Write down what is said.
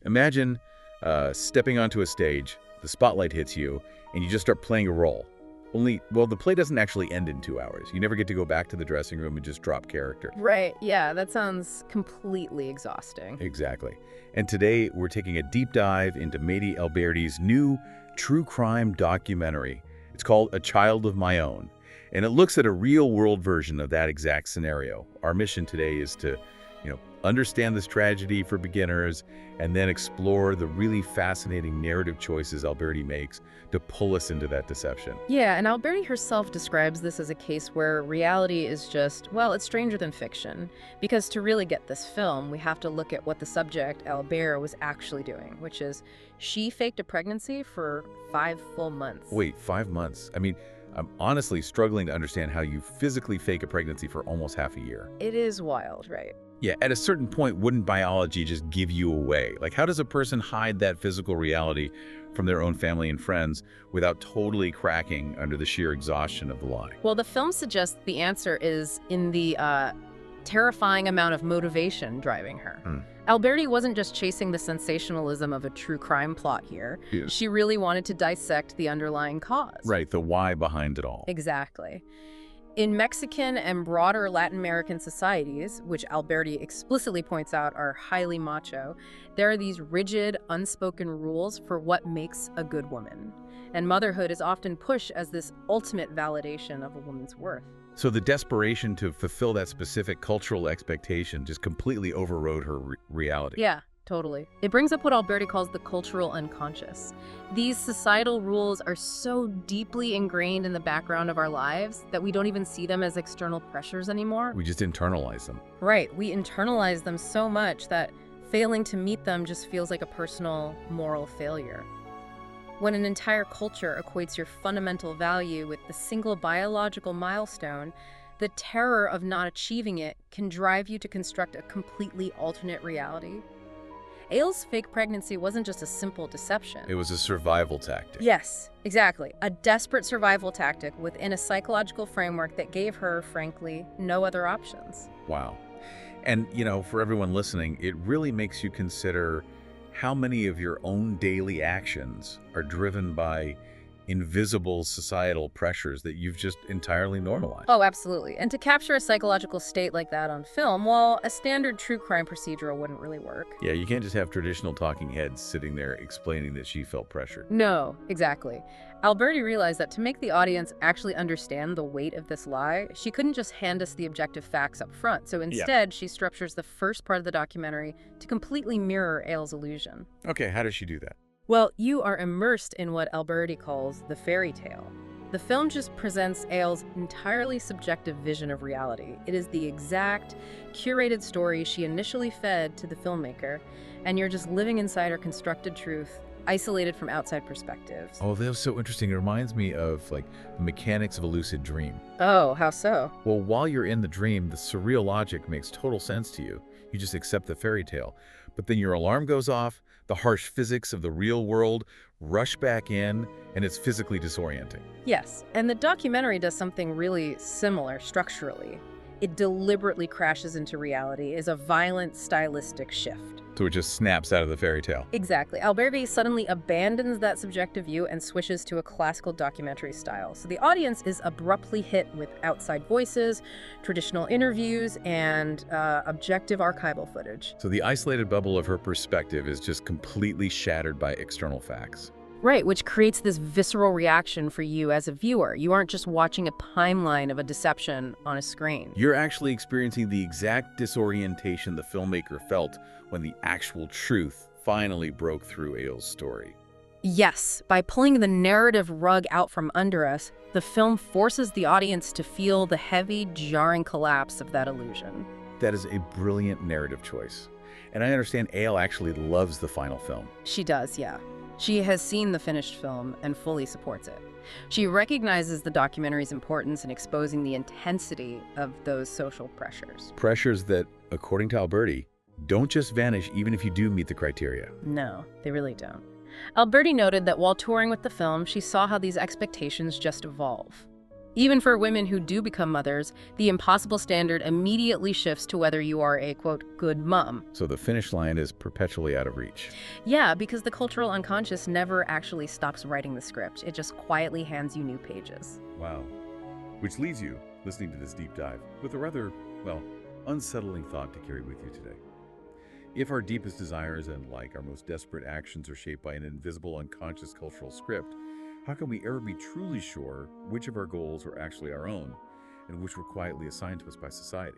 Imagine stepping onto a stage, the spotlight hits you, and you just start playing a role. Only, well, the play doesn't actually end in 2 hours. You never get to go back to the dressing room and just drop character. Right, yeah, that sounds completely exhausting. Exactly. And today, we're taking a deep dive into Maite Alberdi's new true crime documentary. It's called A Child of My Own, and it looks at a real-world version of that exact scenario. Our mission today is to, understand this tragedy for beginners and then explore the really fascinating narrative choices Alberdi makes to pull us into that deception. Yeah, and Alberdi herself describes this as a case where reality is just, well, it's stranger than fiction. Because to really get this film, we have to look at what the subject, Alberdi, was actually doing, which is she faked a pregnancy for 5 full months. Wait, 5 months? I mean, I'm honestly struggling to understand how you physically fake a pregnancy for almost half a year. It is wild, right? Yeah, at a certain point, wouldn't biology just give you away? Like, how does a person hide that physical reality from their own family and friends without totally cracking under the sheer exhaustion of the lie? Well, the film suggests the answer is in the terrifying amount of motivation driving her. Alberdi wasn't just chasing the sensationalism of a true crime plot here. Yes. She really wanted to dissect the underlying cause. Right, the why behind it all. Exactly. In Mexican and broader Latin American societies, which Alberdi explicitly points out are highly macho, there are these rigid, unspoken rules for what makes a good woman. And motherhood is often pushed as this ultimate validation of a woman's worth. So the desperation to fulfill that specific cultural expectation just completely overrode her reality. Yeah, totally. It brings up what Alberdi calls the cultural unconscious. These societal rules are so deeply ingrained in the background of our lives that we don't even see them as external pressures anymore. We just internalize them. Right. We internalize them so much that failing to meet them just feels like a personal moral failure. When an entire culture equates your fundamental value with the single biological milestone, the terror of not achieving it can drive you to construct a completely alternate reality. Ailes' fake pregnancy wasn't just a simple deception. It was a survival tactic. Yes, exactly. A desperate survival tactic within a psychological framework that gave her, frankly, no other options. Wow. And, for everyone listening, it really makes you consider how many of your own daily actions are driven by invisible societal pressures that you've just entirely normalized. Oh, absolutely. And to capture a psychological state like that on film, well, a standard true crime procedural wouldn't really work. Yeah, you can't just have traditional talking heads sitting there explaining that she felt pressured. No, exactly. Alberdi realized that to make the audience actually understand the weight of this lie, she couldn't just hand us the objective facts up front. So instead, she structures the first part of the documentary to completely mirror Ailes' illusion. Okay, how does she do that? Well, you are immersed in what Alberdi calls the fairy tale. The film just presents Ailes' entirely subjective vision of reality. It is the exact, curated story she initially fed to the filmmaker, and you're just living inside her constructed truth, isolated from outside perspectives. Oh, that was so interesting. It reminds me of, the mechanics of a lucid dream. Oh, how so? Well, while you're in the dream, the surreal logic makes total sense to you. You just accept the fairy tale. But then your alarm goes off, the harsh physics of the real world rush back in, and it's physically disorienting. Yes, and the documentary does something really similar structurally. It deliberately crashes into reality as a violent stylistic shift. So it just snaps out of the fairy tale. Exactly. Alberdi suddenly abandons that subjective view and switches to a classical documentary style. So the audience is abruptly hit with outside voices, traditional interviews, and objective archival footage. So the isolated bubble of her perspective is just completely shattered by external facts. Right, which creates this visceral reaction for you as a viewer. You aren't just watching a timeline of a deception on a screen. You're actually experiencing the exact disorientation the filmmaker felt when the actual truth finally broke through Ailes' story. Yes, by pulling the narrative rug out from under us, the film forces the audience to feel the heavy, jarring collapse of that illusion. That is a brilliant narrative choice. And I understand Ailes actually loves the final film. She does, yeah. She has seen the finished film and fully supports it. She recognizes the documentary's importance in exposing the intensity of those social pressures. Pressures that, according to Alberdi, don't just vanish even if you do meet the criteria. No, they really don't. Alberdi noted that while touring with the film, she saw how these expectations just evolve. Even for women who do become mothers, the impossible standard immediately shifts to whether you are a, quote, good mom. So the finish line is perpetually out of reach. Yeah, because the cultural unconscious never actually stops writing the script. It just quietly hands you new pages. Wow. Which leaves you, listening to this deep dive, with a rather, well, unsettling thought to carry with you today. If our deepest desires and, like, our most desperate actions are shaped by an invisible unconscious cultural script, how can we ever be truly sure which of our goals are actually our own and which were quietly assigned to us by society?